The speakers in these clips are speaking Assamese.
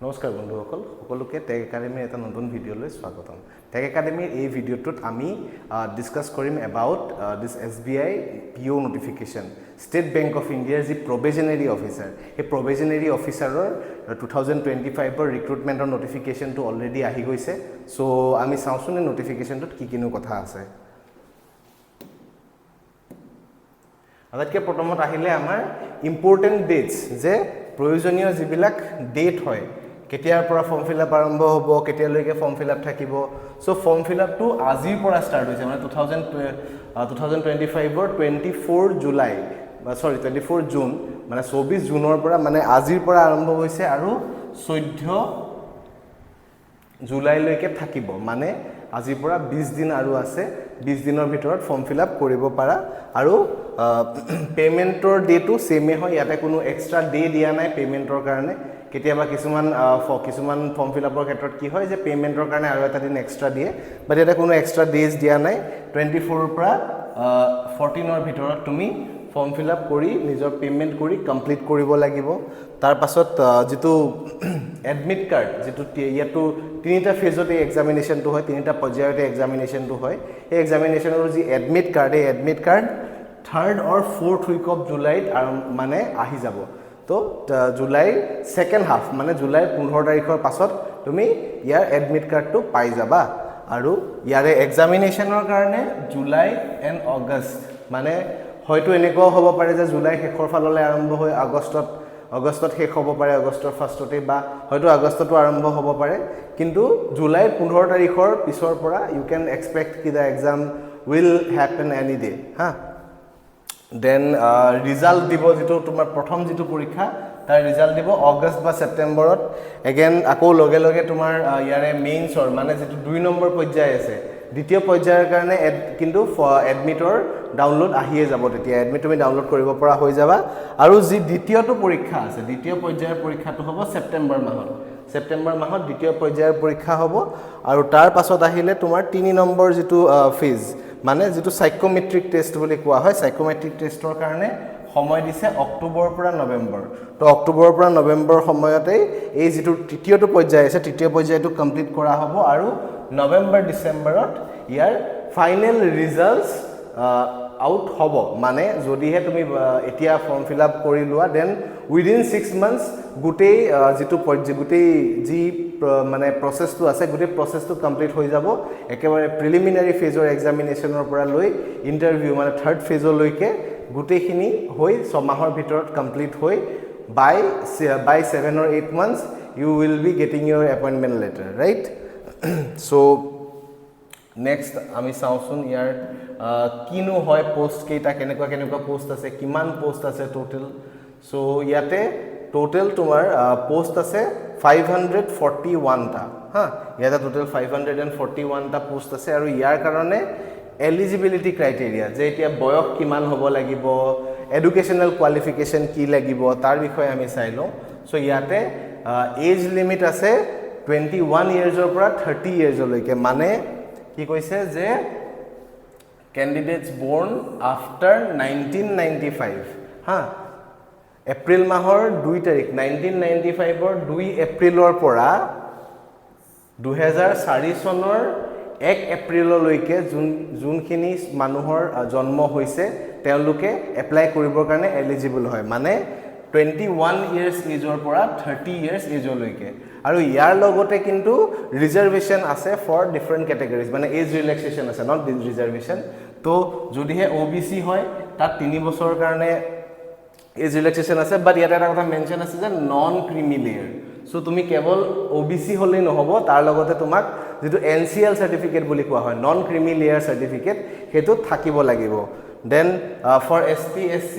নমস্কাৰ বন্ধুসকল সকলোকে টেক একাডেমিৰ এটা নতুন ভিডিঅ'লৈ স্বাগতম টেক একাডেমিৰ এই ভিডিঅ'টোত আমি ডিসকাস কৰিম about this SBI PO notification state bank of ইণ্ডিয়াৰ যি প্ৰভিজনাৰী অফিচাৰ এই প্ৰভিজনাৰী অফিচাৰৰ 2025 ৰ ৰিক্ৰুটমেন্টৰ নোটিফিকেশনটো অলৰেডি আহি গৈছে সো আমি চাওঁচোন এই নোটিফিকেশনটোত কি কিনো কথা আছে আদতকে প্ৰথমত আহিলে আমাৰ ইম্পৰ্টেন্ট ডেটস যে প্ৰয়োজনীয় যিবিলাক ডেট হয় কেতিয়াৰ পৰা ফৰ্ম ফিল আপ আৰম্ভ হ'ব কেতিয়ালৈকে ফৰ্ম ফিল আপ থাকিব সো ফৰ্ম ফিল আপটো আজিৰ পৰা ষ্টাৰ্ট হৈছে মানে 2025 ৰ 24 জুলাই সৰি 24 জুন মানে 24 জুনৰ পৰা মানে আজিৰ পৰা আৰম্ভ হৈছে আৰু 14 জুলাইলৈকে থাকিব মানে আজিৰ পৰা 20 দিন আৰু আছে 20 দিনৰ ভিতৰত ফৰ্ম ফিল আপ কৰিব পাৰা আৰু পেমেন্টৰ ডেটো সেমে হয় ইয়াতে কোনো এক্সট্ৰা ডে দিয়া নাই পেমেন্টৰ কাৰণে কেতিয়াবা কিছুমান ফৰ্ম ফিল আপৰ ক্ষেত্ৰত কি হয় যে পেমেন্টৰ কাৰণে আৰু এটা দিন এক্সট্ৰা দিয়ে বাট এটা কোনো এক্সট্ৰা ডেজ দিয়া নাই 24 ৰ পৰা 14 ৰ ভিতৰত তুমি ফৰ্ম ফিল আপ কৰি নিজৰ পেমেন্ট কৰি কমপ্লিট কৰিব লাগিব তাৰ পাছত যেটো এডমিট কাৰ্ড যেটো ইয়াটো তিনিটা ফেজতে এক্সামিনেশনটো হয় তিনিটা পৰ্যায়তে এক্সামিনেশনটো হয় এই এক্সামিনেশনৰ যি এডমিট কাৰ্ড এই admit card 3rd or 4th week of July মানে আহি যাব তো জুলাই সেকেন্ড হাফ মানে জুলাই 15 তাৰিখৰ পাছত তুমি ইয়াৰ এডমিট কাৰ্ডটো পাই যাবা আৰু ইয়াৰে এক্সামিনেশনৰ কাৰণে জুলাই এণ্ড আগষ্ট মানে হয়তো এনেকুৱা হ'ব পাৰে যে জুলাই শেষৰ ফাললৈ আৰম্ভ হৈ আগষ্টত শেষ হ'ব পাৰে আগষ্টৰ ফাৰ্ষ্টতে বা হয়তো আগষ্টতো আৰম্ভ হ'ব পাৰে কিন্তু জুলাই 15 তাৰিখৰ পিছৰ পৰা ইউ ক্যান এক্সপেক্ট কি দা exam will happen any day হা দেন ৰিজাল্ট দিব যেটো তোমাৰ প্ৰথম যেটো পৰীক্ষা তাৰ ৰিজাল্ট দিব আগষ্ট বা সেপ্টেম্বৰত এগেইন আকৌ লগে লগে তোমাৰ ইয়াৰে মেইনছৰ মানে যেটো 2 নম্বৰ পৰ্যায় আছে দ্বিতীয় পৰ্যায়ৰ কাৰণে কিন্তু এডমিটৰ ডাউনলোড আহিয়ে যাব তেতিয়া এডমিট তুমি ডাউনলোড কৰিব পৰা হৈ যাবা আৰু যি দ্বিতীয়টো পৰীক্ষা আছে দ্বিতীয় পৰ্যায়ৰ পৰীক্ষাটো হ'ব সেপ্টেম্বৰ মাহত দ্বিতীয় পৰ্যায়ৰ পৰীক্ষা হ'ব আৰু তাৰ পাছত আহিলে তোমাৰ 3 নম্বৰ যেটো ফেজ মানে যেটো সাইকোমেট্ৰিক টেষ্ট বুলি কোৱা হয় সাইকোমেট্ৰিক টেষ্টৰ কাৰণে সময় দিছে অক্টোবৰ পৰা নৱেম্বৰ তো অক্টোবৰ পৰা নৱেম্বৰ সময়তে এই যেটো তৃতীয়টো পৰ্যায় আছে তৃতীয় পৰ্যায়টো কমপ্লিট কৰা হ'ব আৰু নৱেম্বৰ ডিসেম্বৰত ইয়াৰ ফাইনেল ৰিজাল্টস আউট হ'ব মানে যদিহে তুমি এতিয়া ফৰ্ম ফিল আপ কৰি লোৱা দেন উইদিন 6 মান্থস গুটেই যেটো গুটেই যি মানে প্ৰসেসটো আছে গুটেই প্ৰসেসটো কমপ্লিট হৈ যাব একেবাৰে প্ৰিলিমিনাৰী ফেজৰ এক্সামিনেশনৰ পৰা লৈ ইন্টাৰভিউ মানে 3rd ফেজলৈকে গুটেইখিনি হৈ 6 মাহৰ ভিতৰত কমপ্লিট হৈ by 7 or 8 months you will be getting your appointment letter right so next আমি চাওচোন ইয়াৰ কিনো হয় পোষ্ট কেইটা কেনেকুৱা পোষ্ট আছে কিমান পোষ্ট আছে টোটাল সো ইয়াতে টোটাল তোমাৰ পোষ্ট আছে 541 টা হা ইয়াতে টোটাল 541 টা পোষ্ট আছে আৰু ইয়াৰ কাৰণে এলিজিবিলিটি ক্ৰাইটেৰিয়া যে এতিয়া বয়স কিমান হ'ব লাগিব এডুকেশনাল কোৱালিফিকেশন কি লাগিব তাৰ বিষয়ে আমি চাই লওঁ সো ইয়াতে এজ লিমিট আছে 21 ইয়াৰ্ছৰ পৰা 30 ইয়াৰ্ছলৈকে মানে কি কৈছে যে candidates born after 1995 হা এপ্ৰিল মাহৰ 2 তাৰিখ 1995 ৰ 2 এপ্ৰিলৰ পৰা 2004 চনৰ 1 এপ্ৰিললৈকে জুনখিনি মানুহৰ জন্ম হৈছে তেওঁলোকে এপ্লাই কৰিবৰ কাৰণে এলিজিবল হয় মানে 21 ইয়াৰ্স এজৰ পৰা 30 ইয়াৰ্স এজলৈকে আৰু ইয়াৰ লগতে কিন্তু ৰিজাৰ্ভেশন আছে ফৰ ডিফাৰেন্ট ক্যাটাগৰিজ মানে এজ ৰিলেক্সেশন আছে নট ৰিজাৰ্ভেশন তো যদিহে OBC হয় তাত 3 বছৰৰ কাৰণে এজ ৰিলেক্সেশন আছে বাট ইয়াতে এটা কথা মেনশন আছে যে নন ক্ৰিমি লেয়াৰ সো তুমি কেৱল OBC হলে নহব তাৰ লগতে তোমাক যেটো NCL সাৰ্টিফিকেট বুলি কোৱা হয় নন ক্ৰিমি লেয়াৰ সাৰ্টিফিকেট হেতু থাকিব লাগিব দেন ফৰ ST SC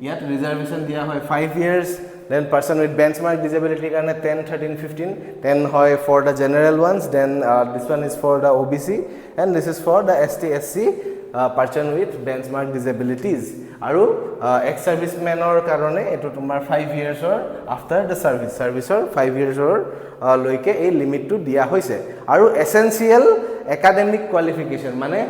ইয়াত ৰিজাৰ্ভেশন দিয়া হয় 5 years then person with benchmark disability কাৰণে 10 13 15 10 হয় for the general ones then this one is for the OBC and this is for the ST SC person with benchmark disabilities আৰু ex servicemenৰ কাৰণে এটো তোমাৰ 5 years or after the serviceৰ 5 years or লৈকে এই লিমিটটো দিয়া হৈছে আৰু essential academic qualification মানে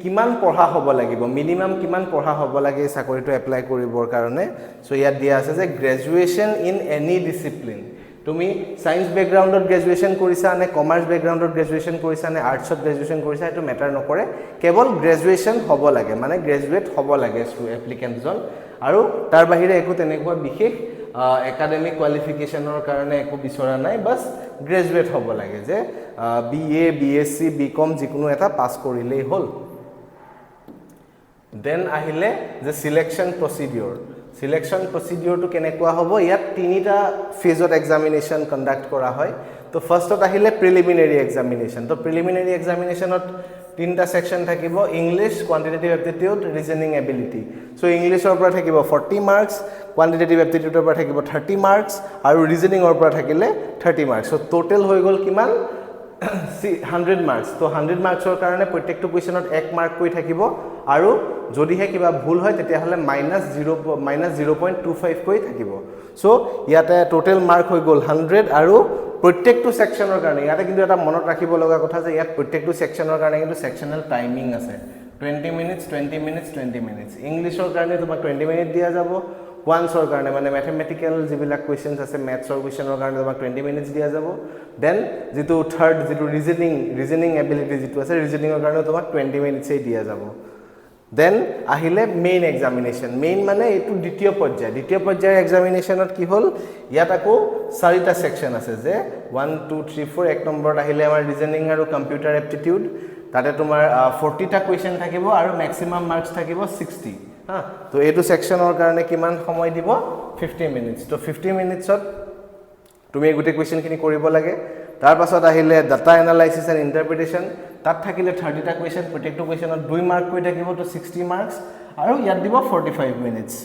কিমান পঢ়া হ'ব লাগিব মিনিমাম কিমান পঢ়া হ'ব লাগে চাকৰিটো এপ্লাই কৰিবৰ কাৰণে সো ইয়াত দিয়া আছে যে গ্ৰেজুৱেচন ইন এনি ডিসিপ্লিন তুমি সায়েন্স ব্যাকগ্ৰাউন্ডত গ্ৰেজুৱেচন কৰিছা নে কমাৰ্চ ব্যাকগ্ৰাউন্ডত গ্ৰেজুৱেচন কৰিছা নে আৰ্টছত গ্ৰেজুৱেচন কৰিছা এটো মেটাৰ নকৰে কেৱল গ্ৰেজুৱেচন হ'ব লাগে মানে গ্ৰেজুৱেট হ'ব লাগে এপ্লিকেণ্টজন আৰু তাৰ বাহিৰে একো তেনেকুৱা বিশেষ একাডেমিক কোৱালিফিকেশনৰ কাৰণে একো বিচৰা নাই বাস গ্ৰেজুৱেট হ'ব লাগে যে বিএ বিএসসি বিকম যিকোনো এটা পাস কৰিলেই হ'ল দেন আহিলে যে সিলেকশন প্ৰসিডিউৰ টো কেনেকুৱা হ'ব ইয়াত তিনিটা ফেজত এক্সামিনেশন কন্ডাক্ট কৰা হয় তো ফাৰ্স্টত আহিলে প্ৰিলিমিনাৰী এক্সামিনেশন তো প্ৰিলিমিনাৰী এক্সামিনেশনত তিনটা সেকশন থাকিব English quantitative aptitude reasoning ability so ইংলিশৰ পৰা থাকিব 40 মাৰ্কস কোয়ান্টিটেটিভ এপ্টিটিউডৰ পৰা থাকিব 30 মাৰ্কস আৰু ৰিজনিংৰ পৰা থাকিলে 30 মাৰ্কস সো টোটাল হৈ গল কিমান 100 মাৰ্কস তো 100 মাৰ্কসৰ কাৰণে প্ৰত্যেকটো কোৱেশ্চনত 1 মাৰ্ক কৈ থাকিব আৰু যদিহে কিবা ভুল হয় তেতিয়া হলে -0.25 কৈ থাকিব সো ইয়াতে টোটাল মাৰ্ক হৈ গল 100 আৰু প্ৰত্যেকটো সেকশনৰ কাৰণে ইয়াতে কিন্তু এটা মনত ৰাখিব লগা কথা যে ইয়াত প্ৰত্যেকটো সেকশনৰ কাৰণে কিন্তু সেকশনাল টাইমিং আছে 20 মিনিটস 20 মিনিটস 20 মিনিটস ইংলিশৰ কাৰণে তোমাক 20 মিনিট দিয়া যাব কোৱান্টছৰ কাৰণে মানে ম্যাথমেটিক্যাল যিবিলাক কোৱেশ্চনছ আছে ম্যাথছৰ কোৱেশ্চনৰ কাৰণে তোমাক 20 মিনিটস দিয়া যাব দেন যেটো থাৰ্ড যেটো ৰিজনিং এবিলিটি যেটো আছে ৰিজনিংৰ কাৰণে তোমাক 20 মিনিটস এই দিয়া যাব দেন আহিলে মেইন এক্সামিনেশন মেইন মানে এটো দ্বিতীয় পৰ্যায়ৰ এক্সামিনেশনত কি হল ইয়াত আকৌ চাৰিটা সেকশন আছে যে 1 2 3 4 এক নম্বৰত আহিলে আমাৰ ৰিজনিং আৰু কম্পিউটাৰ এপ্টিটিউড তাতে তোমাৰ 40 টা কোৱেশ্চন থাকিব আৰু ম্যাক্সিমাম মাৰ্কস থাকিব 60 হা তো এটো সেকশনৰ কাৰণে কিমান সময় দিব 50 মিনিটস তো 50 মিনিটছত তুমি গুটে কোৱেশ্চন খিনি কৰিব লাগে তাৰ পাছত আহিলে ডাটা এনালাইসিস এণ্ড ইন্টাৰপ্ৰিটেশন তাত থাকিলে 30 টা কোৱেশ্চন প্ৰত্যেকটো কোৱেশ্চনত 2 মাৰ্ক কৈ থাকিব তো 60 মাৰ্কস আৰু ইয়াত দিব 45 মিনিটস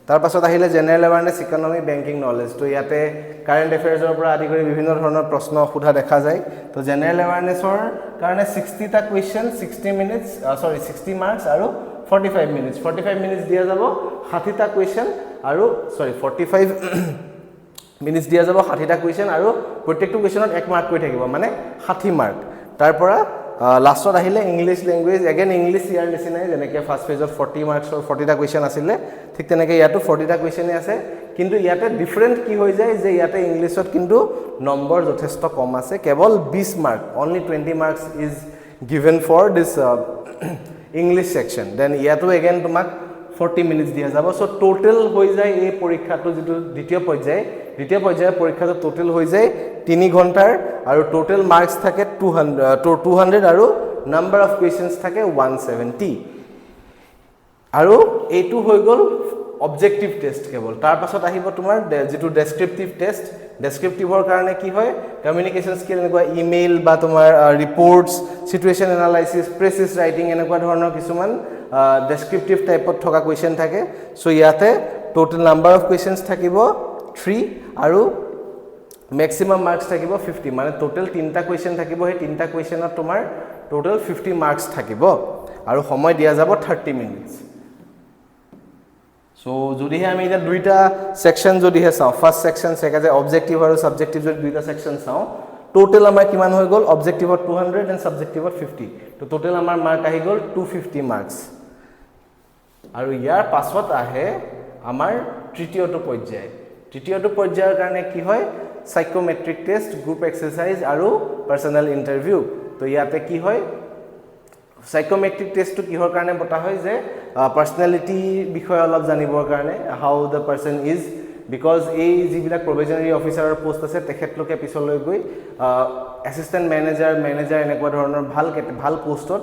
তাৰ পাছত আহিলে জেনাৰেল এৱাৰনেস ইকোনমি বেংকিং নলেজ তো ইয়াতে কাৰেন্ট এফেয়াৰ্সৰ পৰা আদি কৰি বিভিন্ন ধৰণৰ প্ৰশ্ন সোধা দেখা যায় তো জেনাৰেল এৱাৰনেসৰ কাৰণে 60 টা কোৱেশ্চন 60 মিনিটস 60 মাৰ্কস আৰু 45 মিনিটস দিয়া যাব 60 টা কোৱেশ্চন আৰু 45 মিনিটস দিয়া যাব 60 টা কোৱেশ্চন আৰু প্ৰত্যেকটো কোৱেশ্চনত 1 মাৰ্ক কৈ থাকিব মানে 60 মাৰ্ক তাৰ পৰা লাষ্টত আহিলে ইংলিশ ল্যাঙ্গুৱেজ अगेन ইংলিশ ইয়াৰ নিচিনাই যেনেকৈ ফাৰ্স্ট ফেজত 40 মাৰ্কছৰ 40 টা কোৱেশ্চন আছিল ঠিক তেনেকৈ ইয়াতো 40 টা কোৱেশ্চনে আছে কিন্তু ইয়াতে ডিফাৰেন্ট কি হৈ যায় যে ইয়াতে ইংলিশত কিন্তু নম্বৰ যথেষ্ট কম আছে কেৱল 20 mark only 20 marks is given for this English section then ইয়াতো अगेन তোমাক 40 মিনিটস দিয়া যাব সো টোটাল হৈ যায় এই পৰীক্ষাটো যেটো দ্বিতীয় পৰ্যায়ৰ পৰীক্ষাটো টোটাল হৈ যায় 3 ঘণ্টাৰ আৰু টোটাল মাৰ্কস থাকে 200 আৰু নাম্বাৰ অফ কোৱেশ্চনছ থাকে 170 আৰু এইটো হৈ গল অবজেক্টিভ টেষ্ট কেৱল তাৰ পাছত আহিব তোমাৰ যেটো ডেসক্ৰিপটিভ টেষ্ট ডেসক্ৰিপটিভৰ কাৰণে কি হয় কমিউনিকেশন স্কিল এনেকুৱা ইমেইল বা তোমাৰ ৰিপোৰ্টস সিচুৱেচন এনালাইসিস প্ৰেচিস ৰাইটিং এনেকুৱা ধৰণৰ কিছুমান ডেসক্ৰিপটিভ টাইপত থকা কোৱেশ্চন থাকে সো ইয়াতে টোটাল নাম্বাৰ অফ কোৱেশ্চনছ থাকিব 3 আৰু ম্যাক্সিমাম মাৰ্কস থাকিব 50 মানে টোটাল 3টা কোৱেশ্চন থাকিব সেই 3টা কোৱেশ্চনত তোমাৰ টোটাল 50 মাৰ্কস থাকিব আৰু সময় দিয়া যাব 30 মিনিটস সো যদিহে আমি এটা দুইটা সেকশন যদিহে চাও ফার্স্ট সেকশন সেকাজে অবজেক্টিভ আৰু সাবজেক্টিভ যদি দুইটা সেকশন চাও টোটাল আমাৰ কিমান হৈ গল অবজেক্টিভত 200 এন্ড সাবজেক্টিভত 50 তো টোটাল আমাৰ মাৰ্ক আহি গল 250 মাৰ্কস আৰু ইয়াৰ পাছত আহে আমাৰ তৃতীয়টো পৰ্যায়ৰ কাৰণে কি হয় সাইকোমেট্ৰিক টেষ্ট গ্ৰুপ এক্সাৰসাইজ আৰু পাৰ্সোনাল ইন্টাৰভিউ তো ইয়াতে কি হয় সাইকোমেট্ৰিক টেষ্টটো কিহৰ কাৰণে বটা হয় যে পাৰ্সোনালিটি বিষয় অলপ জানিবৰ কাৰণে হাউ দ্য পাৰ্সন ইজ বিকজ এই যিবিলাক প্ৰভিজনাৰী অফিচাৰৰ পোষ্ট আছে তেখেতলোকে পিছলৈ গৈ এসিস্ট্যান্ট মেনেজাৰ এনেকুৱা ধৰণৰ ভাল পোষ্টত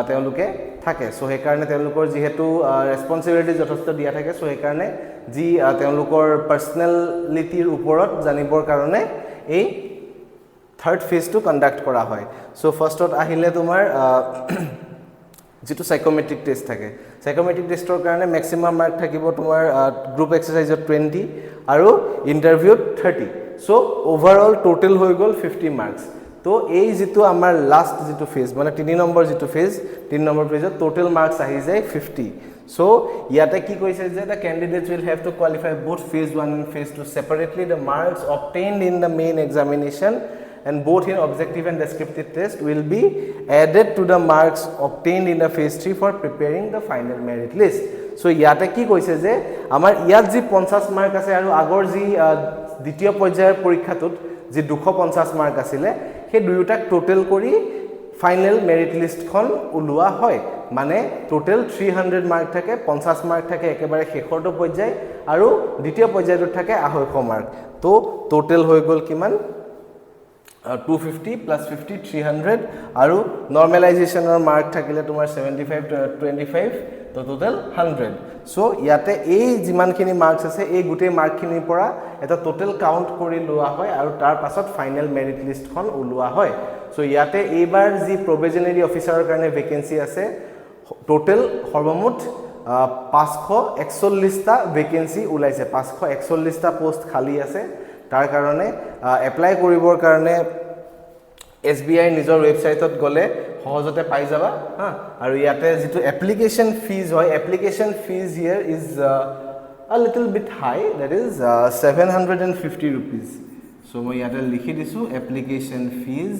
তেওঁলোকে থাকে সো সেই কাৰণে তেওঁলোকৰ যেহেতু ৰেসপন্সিবিলিটি যথেষ্ট দিয়া থাকে সো সেই কাৰণে যি তেওঁলোকৰ পাৰ্সোনালিটিৰ ওপৰত জানিবৰ কাৰণে এই থাৰ্ড ফেজ টু কন্ডাক্ট কৰা হয় সো ফাৰ্স্টত আহিলে তোমাৰ যেটো সাইকোমেট্ৰিক টেষ্ট থাকে সাইকোমেট্ৰিক টেষ্টৰ কাৰণে ম্যাক্সিমাম মাৰ্ক থাকিব তোমাৰ গ্ৰুপ এক্সাৰসাইজত 20 আৰু ইন্টাৰভিউত 30 সো ওভাৰঅল টোটাল হৈ গল 50 মাৰ্কস তো এই যেটো আমাৰ লাষ্ট যেটো ফেজ মানে 3 নম্বৰ যেটো ফেজ 3 নম্বৰ ফেজত টোটাল মাৰ্কস আহি যায় 50 so ইয়াতে কি কৈছে যে the candidates will have to qualify both phase 1 and phase 2 separately the marks obtained in the main examination and both in objective and descriptive test will be added to the marks obtained in the phase 3 for preparing the final merit list so ইয়াতে কি কৈছে যে আমাৰ ইয়াত যি 50 মাৰ্ক আছে আৰু আগৰ যি দ্বিতীয় পৰ্যায়ৰ পৰীক্ষাটোত যে 250 মাৰ্ক আছিল সেই দুয়োটাক টোটেল কৰি ফাইনেল মেৰিট লিষ্টখন উলোৱা হয় মানে টোটেল 300 মাৰ্ক থাকে 50 মাৰ্ক থাকে একেবাৰে শেষৰটো পৰ্যায় আৰু দ্বিতীয় পৰ্যায়টোত থাকে 250 মাৰ্ক তো টোটেল হৈ গল কিমান 250 plus 50 300 আৰু নৰমালাইজেশনৰ মাৰ্ক থাকিলে তোমাৰ 75 25 তো টোটাল 100 সো ইয়াতে এই যিমানখিনি মাৰ্কস আছে এই গুটে মাৰ্কখিনিৰ পৰা এটা টোটাল কাউন্ট কৰি লোৱা হয় আৰু তাৰ পাছত ফাইনেল মেৰিট লিষ্টখন উলোৱা হয় সো ইয়াতে এইবাৰ যি প্ৰভিজনাৰী অফিচাৰৰ কাৰণে ভেকেন্সি আছে টোটাল সৰ্বমুঠ 541 টা ভেকেন্সি ওলাইছে 541 টা পোষ্ট খালি আছে তাৰ কাৰণে এপ্লাই কৰিবৰ কাৰণে SBI নিজৰ ওয়েবসাইটত গলে সহজতে পাই যাবা হা আৰু ইয়াতে যেটো এপ্লিকেশন ফিজ হয় application fees here is a little bit high that is 750 rupees so মই ইয়াতে লিখি দিছো এপ্লিকেশন ফিজ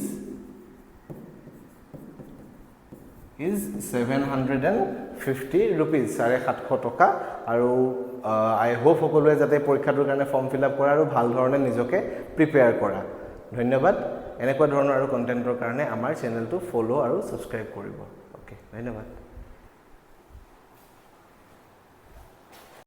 is 750 rupees 750 টকা আৰু I hope সকলোৱে যাতে পৰীক্ষাটোৰ কাৰণে ফৰ্ম ফিল আপ কৰা আৰু ভাল ধৰণে নিজকে প্ৰিপেয়াৰ কৰা ধন্যবাদ এনেকুৱা ধৰণৰ আৰু কন্টেন্টৰ কাৰণে আমাৰ চেনেলটো ফলো আৰু সাবস্ক্ৰাইব কৰিব ওকে ধন্যবাদ